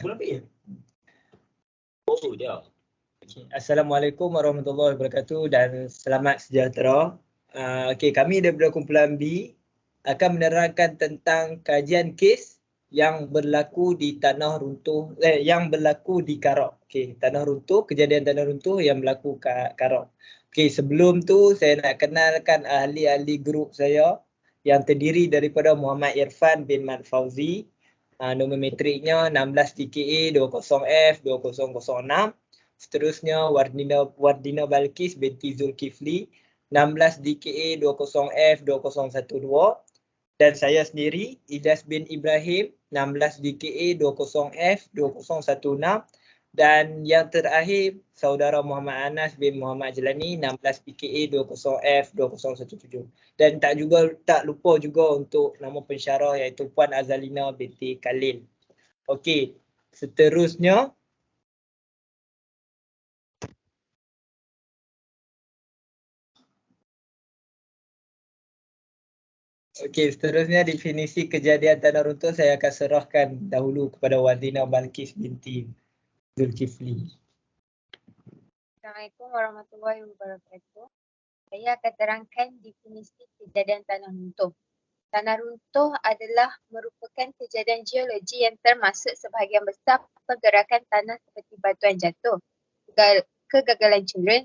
Oh, ya. Assalamualaikum warahmatullahi wabarakatuh dan selamat sejahtera. Kami daripada kumpulan B akan menerangkan tentang kajian kes yang berlaku di tanah runtuh, yang berlaku di Karak. Tanah runtuh, kejadian tanah runtuh yang berlaku Karak. Sebelum tu saya nak kenalkan ahli-ahli grup saya yang terdiri daripada Muhammad Irfan bin Mat Fauzi. Nombor metriknya 16 DKA 20F 2006. Seterusnya Wardina Balkis binti Zulkifli 16 DKA 20F 2012. Dan saya sendiri Ilyas bin Ibrahim 16 DKA 20F 2016. Dan yang terakhir saudara Muhammad Anas bin Muhammad Jelani 16 DKA 20F 2017. Dan tak lupa juga untuk nama pensyarah iaitu Puan Azalina binti Khalil. Seterusnya seterusnya definisi kejadian tanah runtuh saya akan serahkan dahulu kepada Wardina Balkis binti Zulkifli. Assalamualaikum warahmatullahi wabarakatuh. Saya akan terangkan definisi kejadian tanah runtuh. Tanah runtuh adalah merupakan kejadian geologi yang termasuk sebahagian besar pergerakan tanah seperti batuan jatuh, kegagalan curun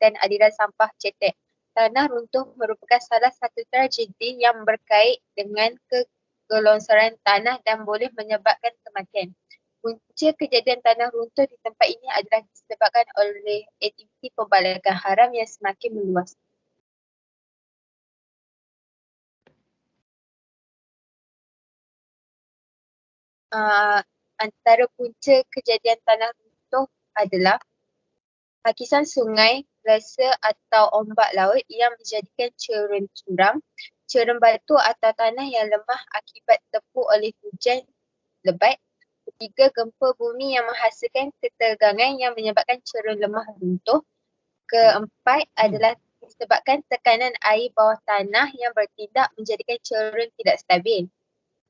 dan aliran sampah cetek. Tanah runtuh merupakan salah satu tragedi yang berkait dengan kegelonsaran tanah dan boleh menyebabkan kematian. Punca kejadian tanah runtuh di tempat ini adalah disebabkan oleh aktiviti pembalakan haram yang semakin meluas. Antara punca kejadian tanah runtuh adalah hakisan sungai, rasa atau ombak laut yang menjadikan cerun curam, cerun batu atau tanah yang lemah akibat terpuk oleh hujan lebat. Ketiga, gempa bumi yang menghasilkan ketegangan yang menyebabkan cerun lemah runtuh. Keempat adalah disebabkan tekanan air bawah tanah yang bertindak menjadikan cerun tidak stabil.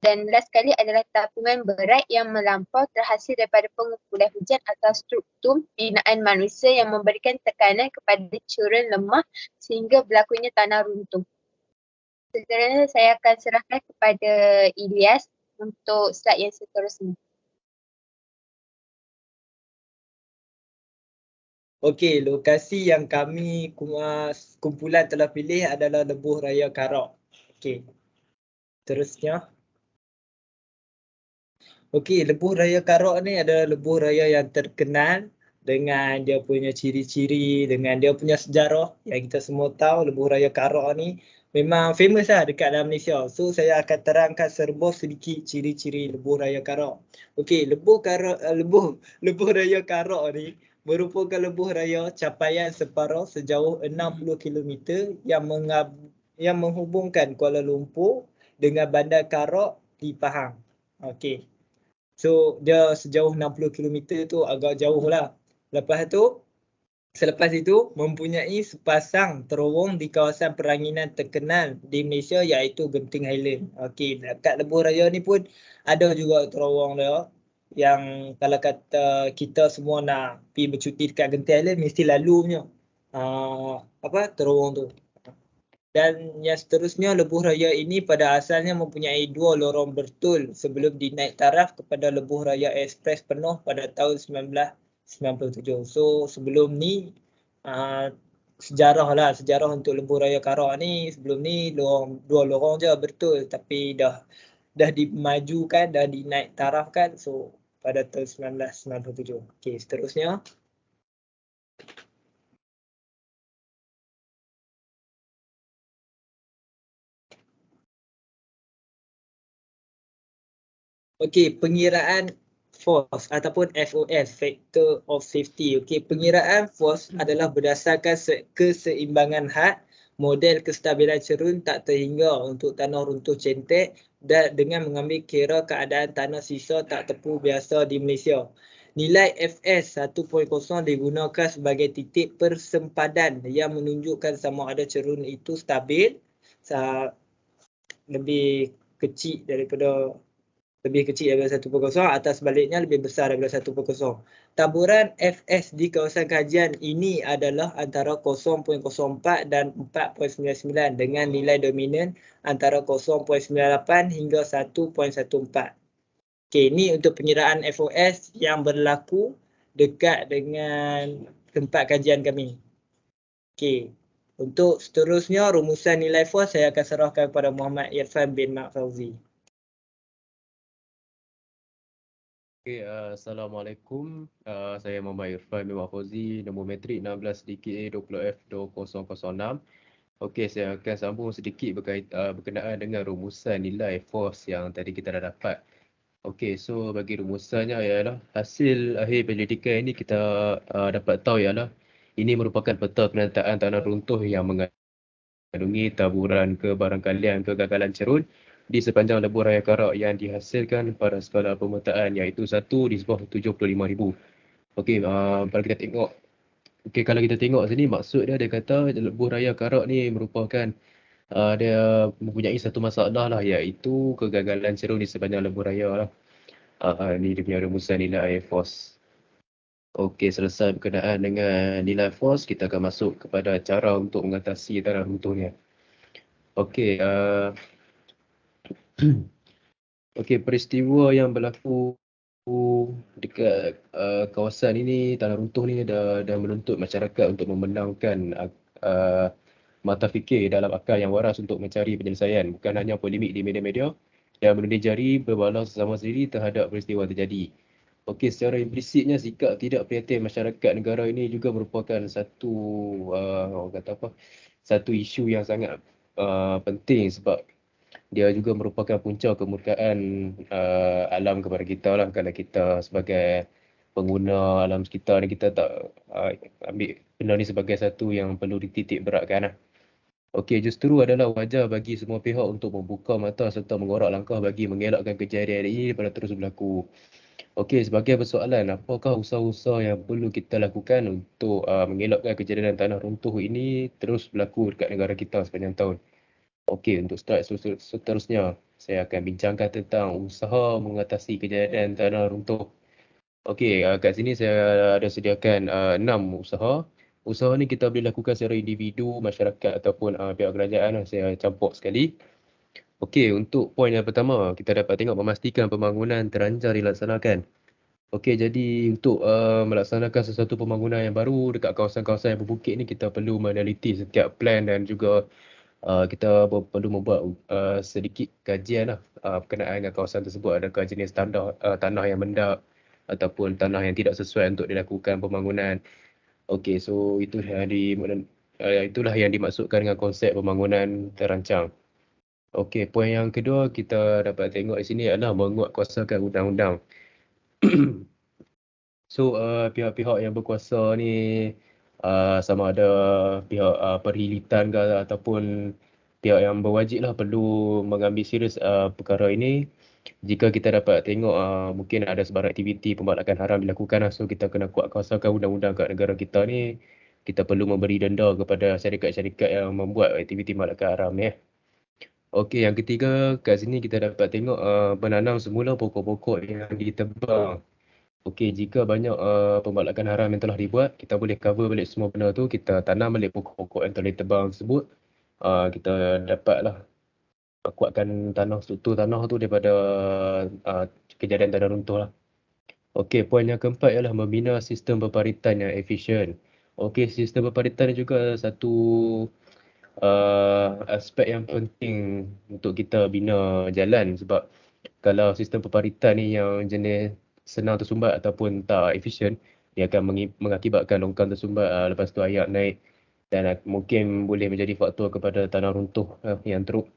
Dan last sekali adalah tapungan berat yang melampau terhasil daripada pengumpulan hujan atau struktur binaan manusia yang memberikan tekanan kepada cerun lemah sehingga berlakunya tanah runtuh. Seterusnya saya akan serahkan kepada Ilyas untuk slide yang seterusnya. Lokasi yang kami kumpulan telah pilih adalah Lebuh Raya Karak. Terusnya. Lebuh Raya Karak ni adalah lebuh raya yang terkenal dengan dia punya ciri-ciri, dengan dia punya sejarah yang kita semua tahu. Lebuh Raya Karak ni memang famous lah dekat dalam Malaysia. So saya akan terangkan serba sedikit ciri-ciri Lebuh Raya Karak. Lebuh Raya Karak ni merupakan lebuh raya capaian separuh sejauh 60 km yang menghubungkan Kuala Lumpur dengan Bandar Karak di Pahang. So dia sejauh 60 km tu agak jauh lah. Selepas itu mempunyai sepasang terowong di kawasan peranginan terkenal di Malaysia iaitu Genting Highland. Dekat Lebuh Raya ni pun ada juga terowong dia yang kalau kata kita semua nak pergi bercuti dekat Genting Highland mesti lalu punya terowong tu. Dan yang seterusnya, Lebuh Raya ini pada asalnya mempunyai 2 lorong bertul sebelum dinaik taraf kepada Lebuh Raya Express penuh pada tahun 1997. So sebelum ni sejarah untuk Lebuh Raya Karak ni sebelum ni 2 lorong je bertul, tapi dah dimajukan, dah dinaik tarafkan pada tahun 1997. Seterusnya. Pengiraan force ataupun FOS, Factor of Safety. Pengiraan force adalah berdasarkan keseimbangan had, model kestabilan cerun tak terhingga untuk tanah runtuh centek dan dengan mengambil kira keadaan tanah sisa tak tepu biasa di Malaysia. Nilai FS 1.0 digunakan sebagai titik persempadan yang menunjukkan sama ada cerun itu stabil, lebih kecil daripada lebih kecil daripada 1/0 atau sebaliknya lebih besar daripada 1/0. Taburan Fs di kawasan kajian ini adalah antara 0.04 dan 4.99 dengan nilai dominan antara 0.98 hingga 1.14. Okey, ini untuk pengiraan FOS yang berlaku dekat dengan tempat kajian kami. Okey, untuk seterusnya rumusan nilai FOS saya akan serahkan kepada Muhammad Irfan bin Mak Fauzi. Okay, Assalamualaikum. Saya Muhammad Irfan bin Mak Fauzi, nombor matrik 16 DKA 20F2006. Okey, saya akan sambung sedikit berkenaan dengan rumusan nilai FOS yang tadi kita dah dapat. Okey, so bagi rumusannya ialah hasil akhir penyelidikan ini kita dapat tahu ialah ini merupakan peta penataan tanah runtuh yang mengandungi taburan kebarangkalian kegagalan cerun di sepanjang lebur raya Karak yang dihasilkan pada skala pemetaan iaitu 1/75,000. Okey, kalau kita tengok, kalau kita tengok sini maksud dia kata lebur raya Karak ni merupakan dia mempunyai satu masalah lah iaitu kegagalan cerun di sepanjang lebur raya lah. Ni dia punya rumusan nilai FOS. Okey, selesai berkenaan dengan nilai FOS, kita akan masuk kepada cara untuk mengatasi tanah runtuhnya. Okey, okey, peristiwa yang berlaku dekat kawasan ini, tanah runtuh ni dah menuntut masyarakat untuk membenamkan mata fikir dalam akal yang waras untuk mencari penyelesaian, bukan hanya polemik di media-media yang menuding jari berbalas sesama sendiri terhadap peristiwa terjadi. Okey, secara implisitnya sikap tidak prihatin masyarakat negara ini juga merupakan satu isu yang sangat penting sebab dia juga merupakan punca kemurkaan alam kepada kita lah. Kalau kita sebagai pengguna alam sekitar ni, kita tak ambil benda ni sebagai satu yang perlu dititik beratkan lah. Okey, justru adalah wajar bagi semua pihak untuk membuka mata serta mengorak langkah bagi mengelakkan kejadian ini daripada terus berlaku. Okey, sebagai persoalan, apakah usaha-usaha yang perlu kita lakukan untuk mengelakkan kejadian tanah runtuh ini terus berlaku dekat negara kita sepanjang tahun? Okey, untuk seterusnya, saya akan bincangkan tentang usaha mengatasi kejadian tanah runtuh. Okey, kat sini saya ada sediakan 6 usaha. Usaha ni kita boleh lakukan secara individu, masyarakat ataupun pihak kerajaan. Saya campur sekali. Okey, untuk poin yang pertama, kita dapat tengok memastikan pembangunan terancar dilaksanakan. Okey, jadi untuk melaksanakan sesuatu pembangunan yang baru dekat kawasan-kawasan yang berbukit ni, kita perlu meneliti setiap plan dan juga kita perlu membuat sedikit kajian lah berkenaan dengan kawasan tersebut. Adakah jenis tanah yang mendap ataupun tanah yang tidak sesuai untuk dilakukan pembangunan. Okey, so itulah yang dimaksudkan dengan konsep pembangunan terancang. Okey, poin yang kedua kita dapat tengok di sini adalah menguatkuasakan undang-undang. So, pihak-pihak yang berkuasa ni sama ada pihak perhilitan ke ataupun pihak yang berwajib lah perlu mengambil serius perkara ini. Jika kita dapat tengok mungkin ada sebarang aktiviti pembalakan haram dilakukan lah. So, kita kena kuatkuasakan undang-undang kat negara kita ni. Kita perlu memberi denda kepada syarikat-syarikat yang membuat aktiviti pembalakan haram ni. Okey, yang ketiga, kat sini kita dapat tengok menanam semula pokok-pokok yang ditebang. Okey, jika banyak pembalakan haram yang telah dibuat, kita boleh cover balik semua benda tu, kita tanam balik pokok-pokok yang telah ditebang tersebut. Kita dapatlah kuatkan struktur tanah tu daripada kejadian tanah runtuh lah. Okey, poin yang keempat ialah membina sistem peparitan yang efisien. Okey, sistem peparitan juga satu aspek yang penting untuk kita bina jalan sebab kalau sistem peparitan ni yang jenis senang tersumbat ataupun tak efisien, dia akan mengakibatkan longkang tersumbat, lepas tu air naik dan mungkin boleh menjadi faktor kepada tanah runtuh yang teruk.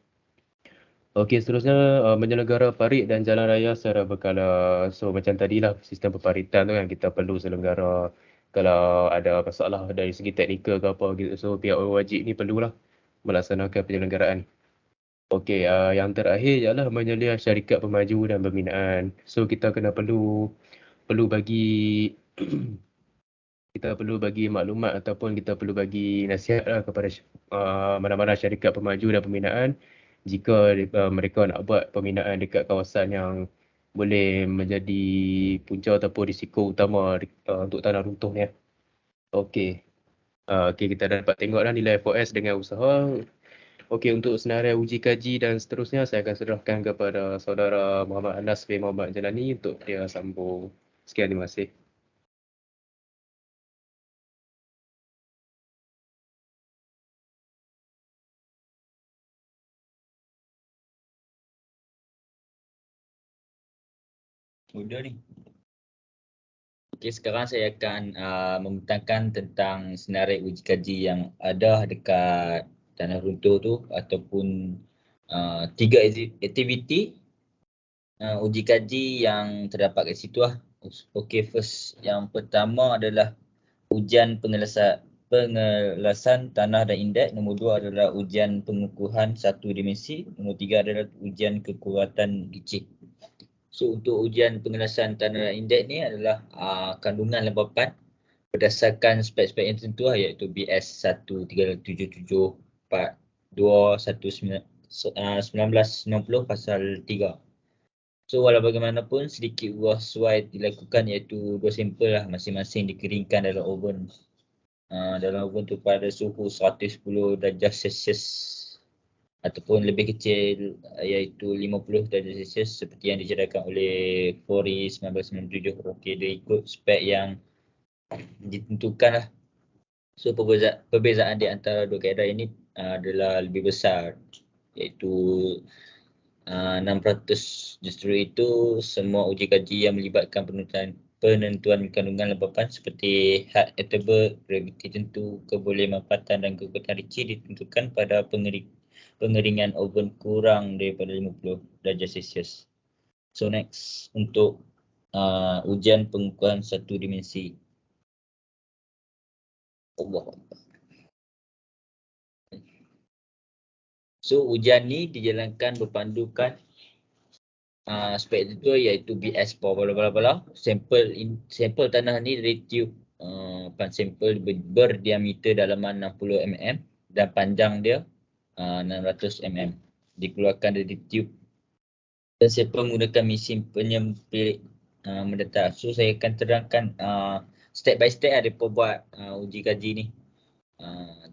Okey, seterusnya menyelenggara parit dan jalan raya secara berkala. So macam tadilah sistem peparitan tu yang kita perlu selenggara kalau ada masalah dari segi teknikal ke apa gitu. So pihak berwajib ni perlulah melaksanakan penyelenggaraan. Okey, yang terakhir ialah menyelia syarikat pemaju dan pembinaan. So kita perlu bagi kita perlu bagi maklumat ataupun kita perlu bagi nasihat lah kepada mana-mana syarikat pemaju dan pembinaan jika mereka nak buat pembinaan dekat kawasan yang boleh menjadi punca ataupun risiko utama untuk tanah runtuh ni. Okey. Okey, kita dapat tengoklah nilai FOS dengan usaha. Okey, untuk senarai uji kaji dan seterusnya saya akan serahkan kepada saudara Muhammad Anas bin Muhammad Jalani untuk dia sambung. Sekian, terima kasih. Mudah ni. Okey, sekarang saya akan membentangkan tentang senarai uji kaji yang ada dekat tanah runtuh tu ataupun 3 aktiviti uji kaji yang terdapat kat situ lah. Okey, first yang pertama adalah ujian pengelasan tanah dan indeks. Nombor 2 adalah ujian pengukuhan satu dimensi. Nombor 3 adalah ujian kekuatan licin. So untuk ujian pengelasan tanah dan indeks ni adalah kandungan lembapan berdasarkan spek-spek yang tertentu lah, iaitu BS 1377/2/1990 pasal 3. So walau bagaimanapun sedikit ubah sesuai dilakukan, iaitu 2 sampel lah, masing-masing dikeringkan dalam oven. Dalam oven tu pada suhu 110 darjah Celsius ataupun lebih kecil, iaitu 50 darjah Celsius seperti yang dijelaskan oleh Fori 1997. Okey, dia ikut spek yang ditentukan lah. So perbezaan di antara dua kaedah ini adalah lebih besar, iaitu 600. Justru itu semua uji kaji yang melibatkan penentuan kandungan lembapan seperti had Atterberg, graviti tentu, kebolehampatan dan kekuatan licin ditentukan pada pengeringan oven kurang daripada 50 darjah Celsius. So next, untuk ujian pengukuhan satu dimensi. So ujian ni dijalankan berpandukan spek itu, iaitu BS bala-bala. Sampel tanah ni dari tiub pan sampel berdiameter dalaman 60 mm dan panjang dia 600 mm. Dikeluarkan dari tiub dan sampel menggunakan mesin penyempit mendetar. So saya akan terangkan step by step ada buat uji kaji ni.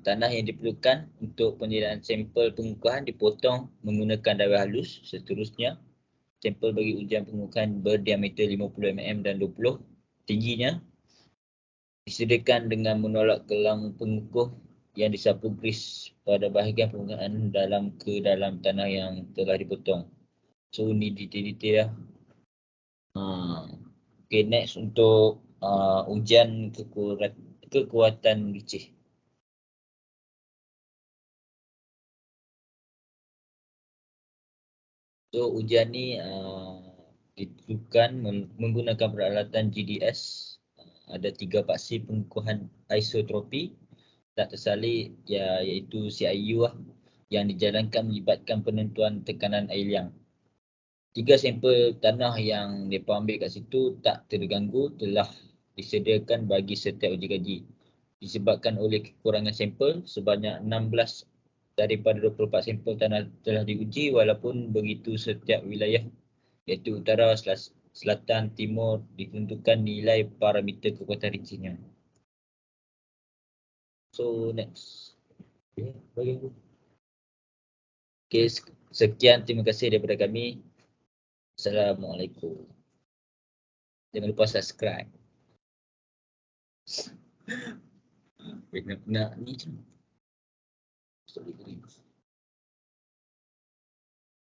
Tanah yang diperlukan untuk penyediaan sampel pengukuhan dipotong menggunakan darah halus. Seterusnya, sampel bagi ujian pengukuhan berdiameter 50 mm dan 20 tingginya disediakan dengan menolak kelang pengukuh yang disapu gris pada bahagian permukaan ke dalam tanah yang telah dipotong. So ni detail-detail lah. Okay, next untuk ujian kekuatan licin. So ujian ni ditentukan menggunakan peralatan GDS. Ada 3 paksi pengukuhan isotropi tak tersalin, iaitu CIU lah, yang dijalankan melibatkan penentuan tekanan air liang. 3 sampel tanah yang mereka ambil kat situ tak terganggu telah disediakan bagi setiap uji kaji. Disebabkan oleh kekurangan sampel, sebanyak 16 daripada 24 sampel tanah telah diuji. Walaupun begitu, setiap wilayah iaitu utara, selatan, timur ditentukan nilai parameter kekuatan licinnya. So next. Okay, sekian, terima kasih daripada kami. Assalamualaikum. Jangan lupa subscribe. Nak ni je. Sorry.